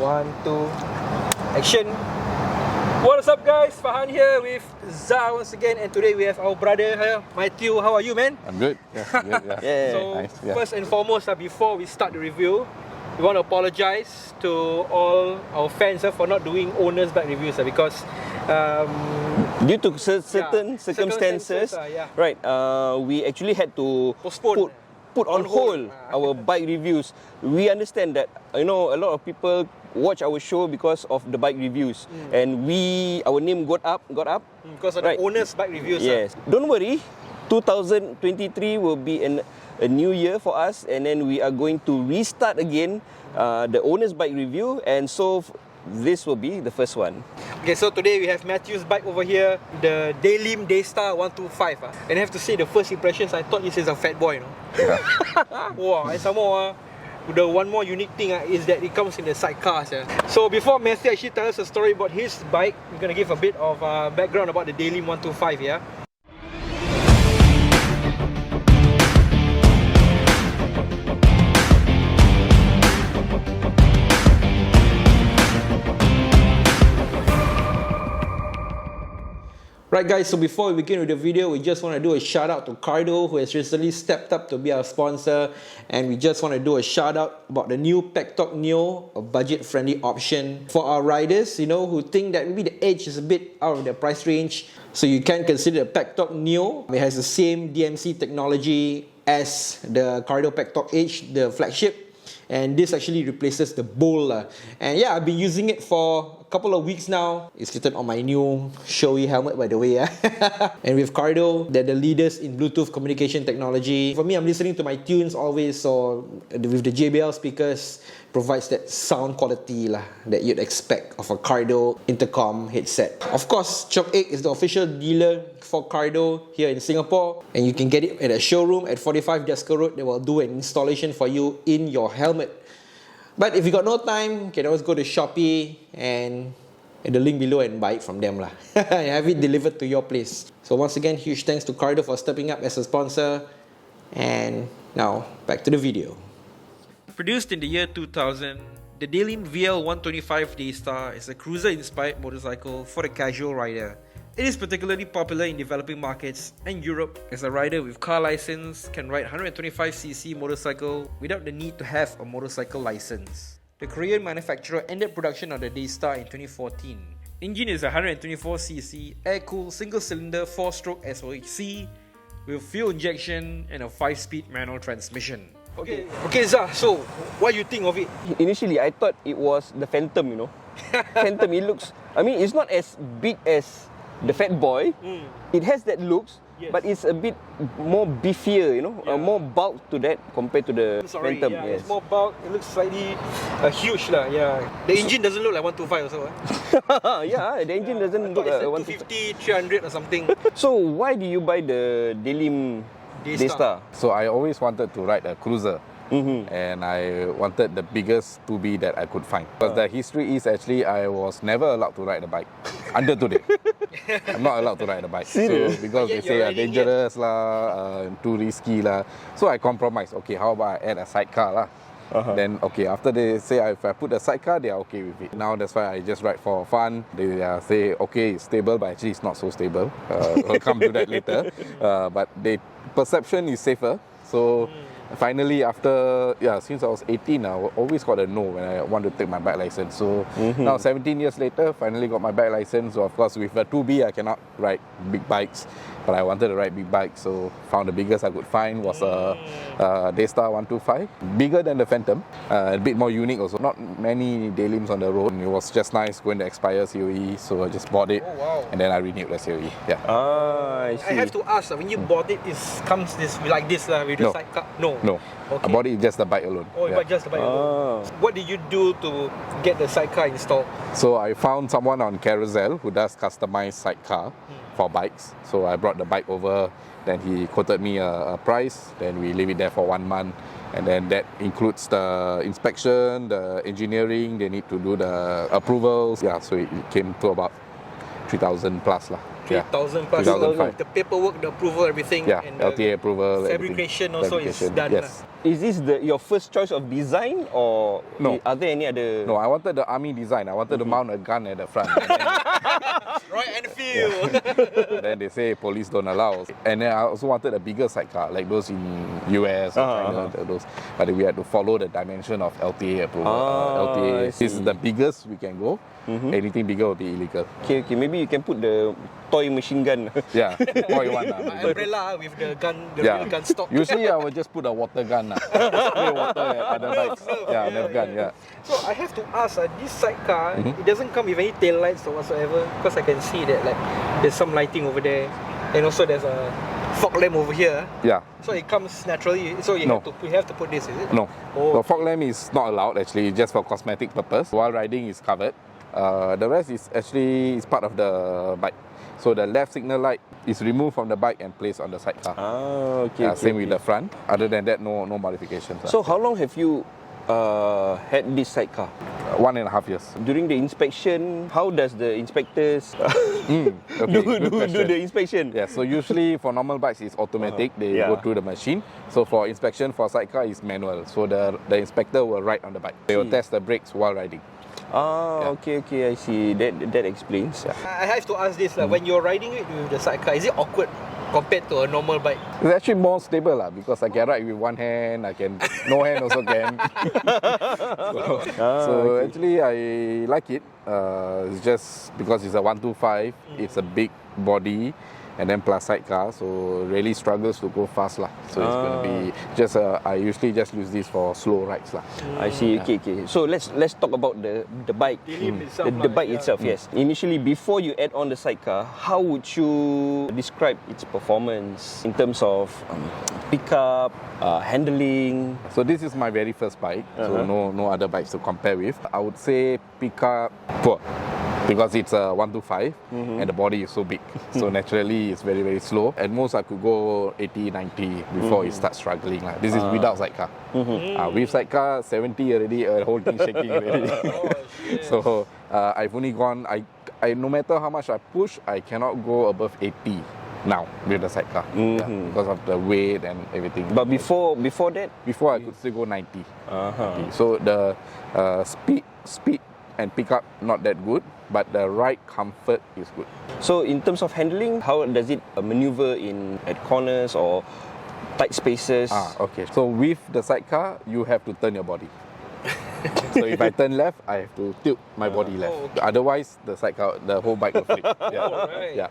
1, 2, action. What's up guys, Fahan here with Zah once again, and today we have our brother here, Matthew. How are you, man? I'm good. Yeah, good, yeah. Yeah. So nice, yeah. First and foremost, before we start the review, we want to apologize to all our fans for not doing owner's bike reviews because due to certain circumstances, right, we actually had to put on hold our bike reviews. We understand that, you know, a lot of people watch our show because of the bike reviews, and our name got up because of the owner's bike reviews. Yes, don't worry, 2023 will be a new year for us, and then we are going to restart again the owner's bike review, and so this will be the first one. Okay, so today we have Matthew's bike over here, the Daelim Daystar 125. And I have to say, the first impressions, I thought this is a fat boy, you know. Wow, and some more, the one more unique thing is that it comes in the sidecar. So before Matthew actually tells us a story about his bike, we're going to give a bit of background about the Daelim 125, yeah? Right guys, so before we begin with the video, we just want to do a shout out to Cardo, who has recently stepped up to be our sponsor, and we just want to do a shout out about the new Pactok Neo, a budget friendly option for our riders, you know, who think that maybe the Edge is a bit out of their price range. So you can consider the Pactok Neo. It has the same DMC technology as the Cardo Pactok Edge, the flagship. And this actually replaces the bowl. And yeah, I've been using it for a couple of weeks now. It's fitted on my new showy helmet, by the way. And with Cardo, they're the leaders in Bluetooth communication technology. For me, I'm listening to my tunes always, so with the JBL speakers, provides that sound quality that you'd expect of a Cardo intercom headset. Of course, Chok 8 is the official dealer for Cardo here in Singapore, and you can get it at a showroom at 45 Desker Road. They will do an installation for you in your helmet. But if you got no time, you can always go to Shopee and the link below and buy it from them and have it delivered to your place. So once again, huge thanks to Cardo for stepping up as a sponsor. And now back to the video. Produced in the year 2000, the Daelim VL125 Daystar is a cruiser-inspired motorcycle for the casual rider. It is particularly popular in developing markets and Europe, as a rider with car license can ride 125cc motorcycle without the need to have a motorcycle license. The Korean manufacturer ended production of the Daystar in 2014. Engine is a 124cc air-cooled single-cylinder 4-stroke SOHC with fuel injection and a 5-speed manual transmission. Okay, Zah, so what do you think of it? Initially, I thought it was the Phantom, you know. Phantom, it looks, I mean, it's not as big as the Fat Boy. It has that looks, but it's a bit more beefier, you know, more bulk to that compared to the Phantom. Yes. It's more bulk, it looks slightly huge. The engine doesn't look like 125 also. Yeah, the engine doesn't look like 250, 300 or something. So why do you buy the Daelim Daystar? So I always wanted to ride a cruiser. And I wanted the biggest 2B that I could find. Because the history is actually I was never allowed to ride a bike until today. I'm not allowed to ride a bike. So, because they say dangerous too risky So I compromised. Okay, how about I add a sidecar Then okay, after they say if I put a sidecar, they are okay with it. Now that's why I just ride for fun. They say okay, it's stable, but actually it's not so stable. We'll come to that later. But the perception is safer. So finally, after since I was 18, I always got a no when I want to take my bike license. So now 17 years later, finally got my bike license. So of course, with a 2B, I cannot ride big bikes, but I wanted to ride big bikes. So found the biggest I could find was a Daystar 125, bigger than the Phantom, a bit more unique also. Not many Daelims on the road. And it was just nice going to expire COE, so I just bought it, and then I renewed the COE. I have to ask, when you bought it, comes like this with the sidecar? No. Okay. I bought it just the bike alone. Oh, you bought just the bike alone. What did you do to get the sidecar installed? So I found someone on Carousel who does customized sidecar for bikes. So I brought the bike over, then he quoted me a price, then we leave it there for 1 month. And then that includes the inspection, the engineering, they need to do the approvals. So it came to about 3,000 plus 3,000 plus. The paperwork, the approval, everything. And LTA approval. Fabrication also is done. Yes. Is this your first choice of design, or No. are there any other? No, I wanted the army design. I wanted to mount a gun at the front. Royal Enfield. Then they say police don't allow. And then I also wanted a bigger sidecar, like those in US or China, those. But we had to follow the dimension of LTA approval. I LTA, this is see. the biggest we can go. Anything bigger will be illegal. Okay, maybe you can put the toy machine gun. Yeah, what you want. Umbrella with the gun, the Yeah. real gun stock. Usually I will just put a water gun. Spray water at other bikes. Yeah, Nerf gun, yeah. So I have to ask, this sidecar, it doesn't come with any tail lights or whatsoever, because I can see that like there's some lighting over there, and also there's a fog lamp over here. Yeah. So it comes naturally. So you No. have to put this, is it? No. Oh. The fog lamp is not allowed actually, just for cosmetic purpose. While riding is covered. The rest is actually part of the bike. So the left signal light is removed from the bike and placed on the sidecar. Okay. Same with the front. Other than that, no modifications. So how long have you had this sidecar? 1.5 years. During the inspection, how does the inspectors Okay, do good question. the inspection? Yeah, so usually for normal bikes it's automatic, they Yeah. go through the machine. So for inspection for sidecar is manual. So the inspector will ride on the bike. They will test the brakes while riding. Okay, I see. That explains. I have to ask this, when you're riding it with the sidecar, is it awkward compared to a normal bike? It's actually more stable because I can ride with one hand, no hand also can. So actually I like it. It's just because it's a 125, it's a big body, and then plus sidecar, so really struggles to go fast lah. So it's gonna be just I usually just use this for slow rides lah. I see. Okay. So let's talk about the bike. Daelim itself The lah, bike yeah. itself, yes. Initially, before you add on the sidecar, how would you describe its performance in terms of pickup, handling? So this is my very first bike, so no other bikes to compare with. I would say pickup poor. Because it's a 125 and the body is so big. So naturally it's very, very slow. At most I could go 80, 90 before it starts struggling. This is without sidecar. With sidecar, 70 already, the whole thing shaking already. So I've only gone, I no matter how much I push, I cannot go above 80 now with the sidecar. Because of the weight and everything. But before that, Before I could still go 90. So the speed and pickup not that good, but the ride comfort is good. so in terms of handling, how does it maneuver at corners or tight spaces? Okay. So with the sidecar, you have to turn your body. So if I turn left, I have to tilt my body left. Otherwise, the whole bike will flip. Alright. Yeah.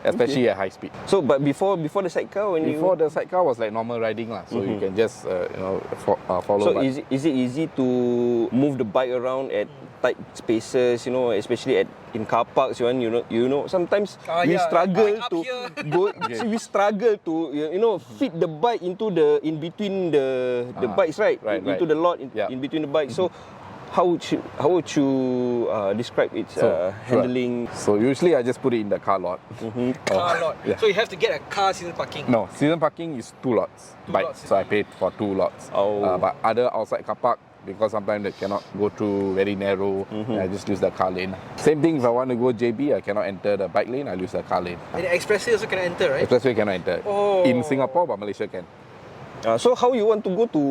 Especially at high speed. So, but before the sidecar, The sidecar was like normal riding lah. So you can just follow. So is it easy to move the bike around at tight spaces, especially in car parks, sometimes we struggle Bike up to here. go we struggle to fit the bike into the in between the bikes, right? Into the lot in between the bikes. So how would you describe its handling? So usually I just put it in the car lot. Car lot. Yeah. So you have to get a car season parking. No, season parking is 2 lots. Bike. lots. So I paid for 2 lots. But other outside car park, because sometimes they cannot go through very narrow, I just use the car lane. Same thing if I want to go JB, I cannot enter the bike lane, I use the car lane. And the expressway also can enter, right? Expressway cannot enter. In Singapore, but Malaysia can. So how you want to go to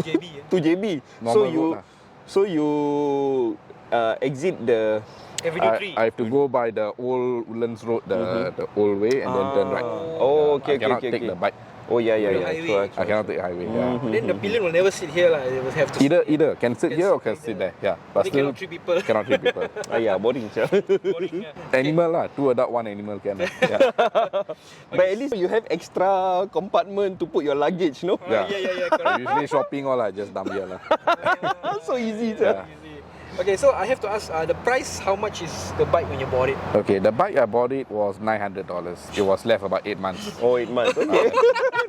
JB, to JB? Normal road lah. So you exit the Everyday 3. I have to go by the old Woodlands Road, the old way, and then turn right. Okay, I cannot okay. take the bike. Oh yeah. highway. I cannot take highway. Then the pillion will never sit here, it will have to Either can sit here or can sit there. Yeah, but They still cannot treat people. cannot treat people. Yeah, boring. Boring, yeah. Animal lah, 2 adult, 1 animal can. Yeah. But at least you have extra compartment to put your luggage, no? Yeah. Correct. Usually shopping all lah, just dump here lah. So easy, Yeah. Easy. Okay, so I have to ask, the price, how much is the bike when you bought it? Okay, the bike I bought it was $900. It was left about 8 months. Oh, 8 months. Okay.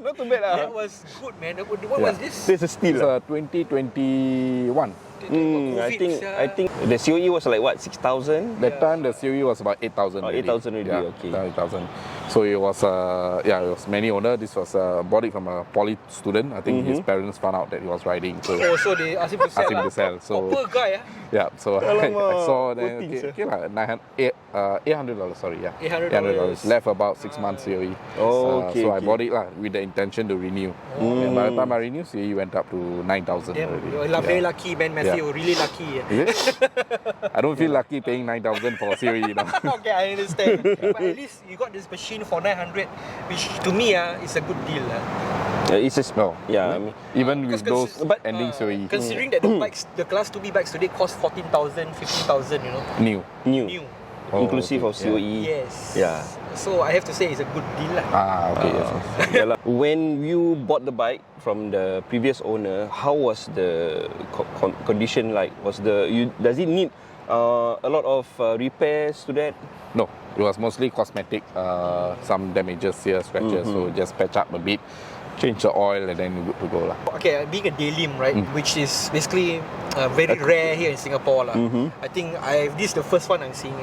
Not too bad. That was good, man. What was this? There's a steal. It's a 2021. I think the COE was like what, 6,000? That time the COE was about 8,000. Oh, 8,000 already, Yeah, okay. 8,000. So it was it was many owner. This was bought it from a poly student. I think his parents found out that he was riding. So So they asked him to sell. asked him to sell. So poor guy, yeah, so I Alamak, saw poor then things, okay lah, $800. Sorry, yeah, $800. Left about 6 months COE. Oh, okay, So I okay. bought it lah with the intention to renew. And by the time I renew, COE went up to 9,000 Damn, already. you're very lucky, man, Matthew. Really lucky. Is it? I don't feel lucky paying 9,000 for COE now. Okay, I understand. But at least you got this machine for 900, which to me is a good deal. It's just, No. yeah, I mean, Even with those but, ending COE, Considering that the bikes, the Class 2B bikes today cost 14,000, 15,000, you know. new. new, Oh, inclusive okay. of COE. Yes. Yeah. So I have to say it's a good deal lah. Okay. Yes. Yeah lah. When you bought the bike from the previous owner, how was the condition like? Does it need a lot of repairs to that? No, it was mostly cosmetic. Some damages here, scratches. So just patch up a bit, change the oil, and then good to go lah. Okay, being a Daelim, right, which is basically very rare here in Singapore lah. I think this is the first one I'm seeing.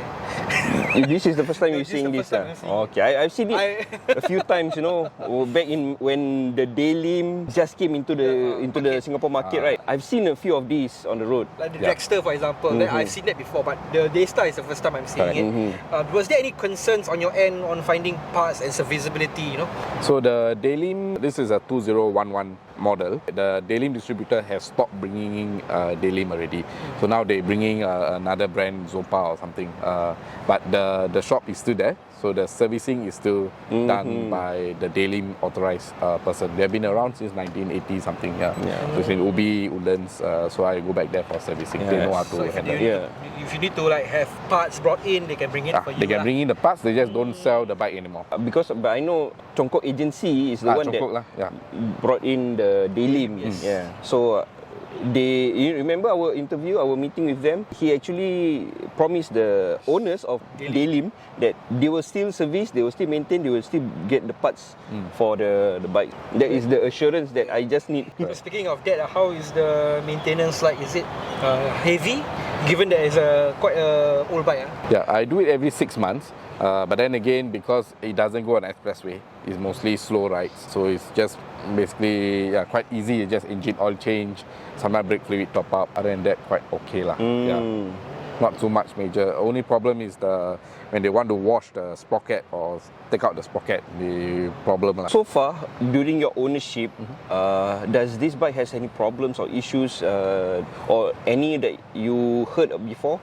This is the first time you're This is seeing the this? first time I'm seeing Okay, I've seen it a few times, you know, back in when the Daelim just came into the Singapore market, right? I've seen a few of these on the road. Like the Dragster, for example, I've seen that before, but the Daystar is the first time I'm seeing it. Was there any concerns on your end on finding parts and serviceability, you know? So the Daelim, this is a 2011 model. The Daelim distributor has stopped bringing in Daelim already. So now they're bringing another brand, Zopa or something. But the shop is still there. So the servicing is still done by the Daelim authorized person. They've been around since 1980 something. So it's in Ubi, Woodlands. So I go back there for servicing. They know how to handle it. If you need to like have parts brought in, they can bring it for you. They can bring in the parts. They just don't sell the bike anymore. But I know Chongkok Agency is the one Chongkok that brought in the Daelim. Yes. Yeah. So you remember our interview, our meeting with them? He actually promised the owners of Daelim that they will still service, they will still maintain, they will still get the parts for the bike. That is the assurance that I just need. Speaking of that, how is the maintenance like? Is it heavy? Given that it's quite a old bike. Yeah, I do it every 6 months. But then again, because it doesn't go on expressway, it's mostly slow rides. So it's just basically quite easy. It's just engine oil change, sometimes brake fluid top up. Other than that, quite okay lah. Yeah, not too much major. Only problem is when they want to wash the sprocket or take out the sprocket, the problem lah. So far, during your ownership, does this bike has any problems or issues or any that you heard of before?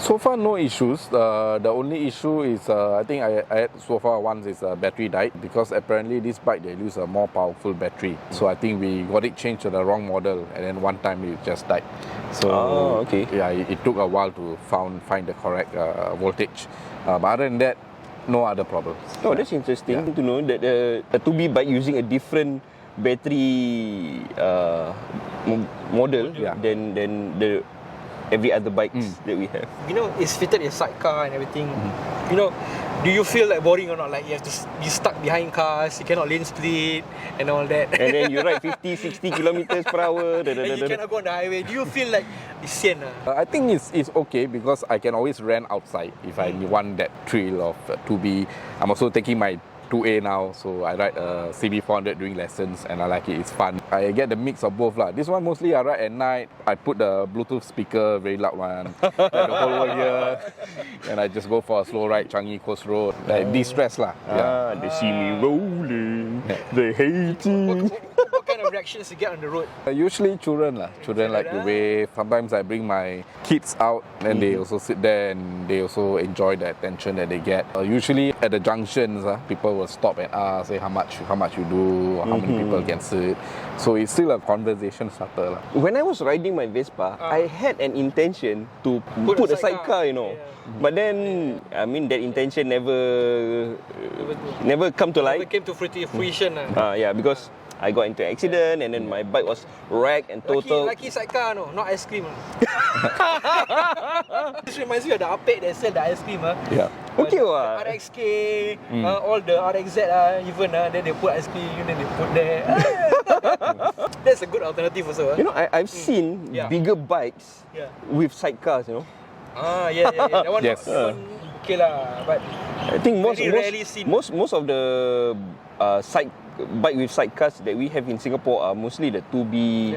So far, no issues. The only issue is, I think I had so far once is battery died, because apparently this bike they use a more powerful battery. So I think we got it changed to the wrong model, and then one time it just died. So yeah, it took a while to find the correct voltage. But other than that, no other problems. Oh, that's interesting to know that a 2B bike using a different battery model than the every other bikes that we have. You know, it's fitted in sidecar and everything. You know, do you feel like boring or not? Like you have to be stuck behind cars, you cannot lane split and all that. And then you ride 50, 60 kilometers per hour. And you cannot go on the highway. Do you feel like it's sian? I think it's okay because I can always rent outside if I want that thrill of 2B. I'm also taking my 2A now, so I ride a CB400 during lessons and I like it, it's fun. I get the mix of both lah. This one mostly I ride at night. I put the Bluetooth speaker, very loud one, like the whole world here. And I just go for a slow ride, Changi Coast Road, like de-stress lah. They see me rolling, they hating. What kind of reactions you get on the road? Usually children lah. Children like to wave. Sometimes I bring my kids out and they also sit there and they also enjoy the attention that they get. Usually at the junctions, people will stop and ask, say how much you do, or how many people can sit. So it's still a conversation starter lah. When I was riding my Vespa, I had an intention to put a sidecar, you know. But then, I mean, that intention never come to light. Never came to fruition. Yeah, because I got into an accident and then my bike was wrecked and total. Lucky sidecar, no, not ice cream. This reminds me of the Apek that sell the ice cream. Yeah. Okay, what? RXK, all the RXZ, even then they put ice cream, then they put there. That's a good alternative also. You know, I've seen bigger bikes with sidecars, you know. Yeah. That one, Yes. that one okay lah. But I think very rarely seen. most of the bike with sidecars that we have in Singapore are mostly the 2B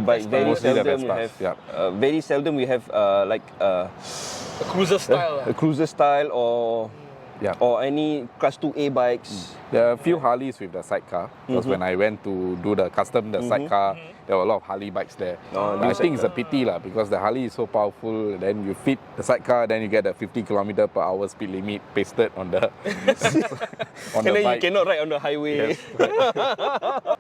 bike. Very Mostly the seldom we Vespas, have. Very seldom we have like a cruiser style. a cruiser style or any class 2A bikes. There are a few Harleys with the sidecar because when I went to do the sidecar, there were a lot of Harley bikes there. But I think it's a pity lah because the Harley is so powerful. Then you fit the sidecar, then you get a 50 km/h speed limit pasted on the on And the then you bike. cannot ride on the highway. Yes, right.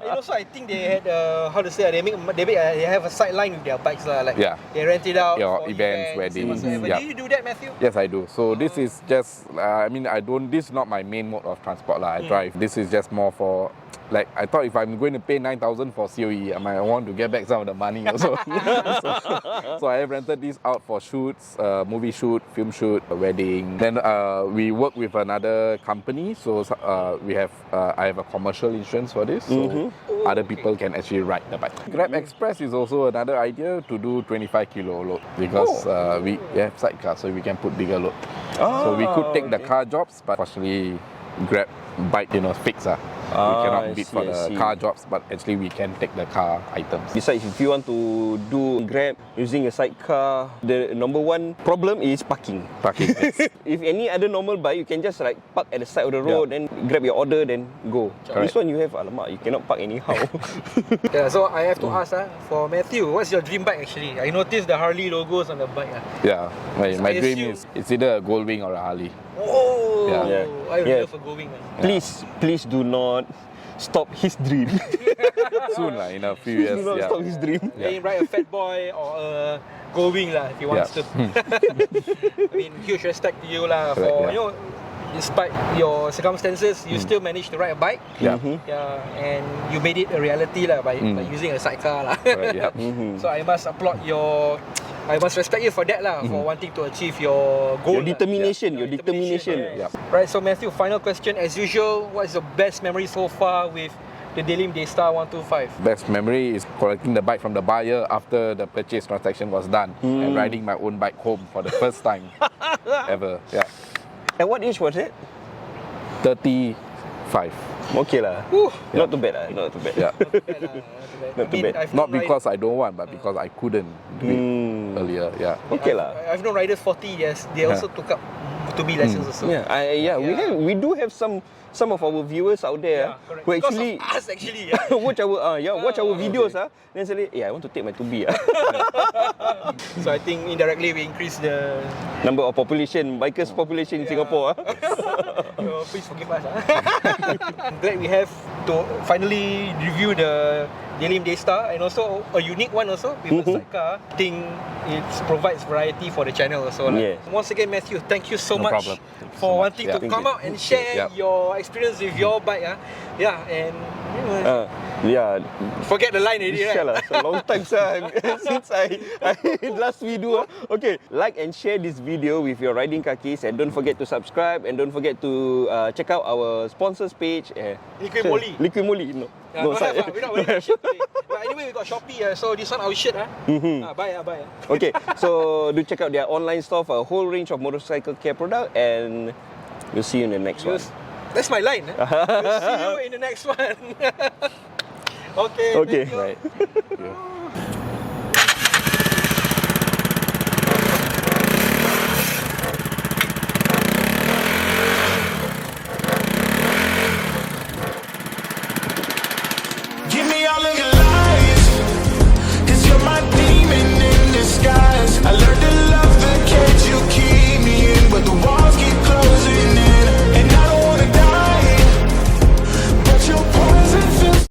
And also, I think they had they have a sideline with their bikes lah. Like they rent it out Yeah, for events, weddings. whatsoever. Yeah. Do you do that, Matthew? Yes, I do. So this is just, I mean, this is not my main mode of transport lah. I drive. This is just more for, like, I thought if I'm going to pay 9,000 for COE, I might want to get back some of the money also. so I have rented this out for shoots, movie shoot, film shoot, a wedding. Then we work with another company, so I have a commercial insurance for this, so other people can actually ride the bike. Grab Express is also another idea to do 25 kilo load because we have sidecar, so we can put bigger load. So we could take the car jobs, but actually Grab bike, fix. We cannot bid for the car jobs, but actually we can take the car items. Besides, if you want to do Grab using a sidecar, the number one problem is parking. Yes. If any other normal bike, you can just like park at the side of the road, then grab your order, then go. This one you have, alamak, you cannot park anyhow. So I have to ask for Matthew, what's your dream bike actually? I noticed the Harley logos on the bike. Yeah, my dream is it's either a Goldwing or a Harley. Oh, Yeah. I love a going. Please do not stop his dream. Soon lah, in a few years. Do not stop his dream. He ride a Fat Boy or a going lah if he wants to. I mean, huge respect to you lah for despite your circumstances, you still managed to ride a bike. And you made it a reality lah by using a sidecar lah. So I must applaud I must respect you for that lah, for wanting to achieve your goal. Your determination. Right, so Matthew, final question as usual, what is the best memory so far with the Daelim Daystar 125? Best memory is collecting the bike from the buyer after the purchase transaction was done and riding my own bike home for the first time ever. Yeah. At what age was it? 35. Okay lah. Not too bad lah. Not too bad. Yeah. Not too bad. Not because I don't want, but because I couldn't do it earlier. Yeah. Okay lah. I've known riders 40 years. They also took up to be lessons also. We do have some of our viewers out there who actually because of us actually. watch our videos then suddenly I want to take my 2B. So I think indirectly we increase the number of bikers population in Singapore. Please forgive us. I'm glad we have to finally review the Daelim Daystar and also a unique one also with a sidecar. I think it provides variety for the channel also. Once again, Matthew, thank you so much problem. for wanting to come out and share your experience with your bike. And forget the line already, right? It's a long time since I last video. Okay, like and share this video with your riding kakis, and don't forget to subscribe, and don't forget to check out our sponsors page. Liquid Moly. Liquid Moly, no. We're not wearing shit today. But anyway, we got Shopee, so this one our shit. Buy. Okay, so do check out their online store for a whole range of motorcycle care product, and we'll see you in the next one. That's my line. We'll see you in the next one. Okay. Okay. Thank you. Right. Yeah.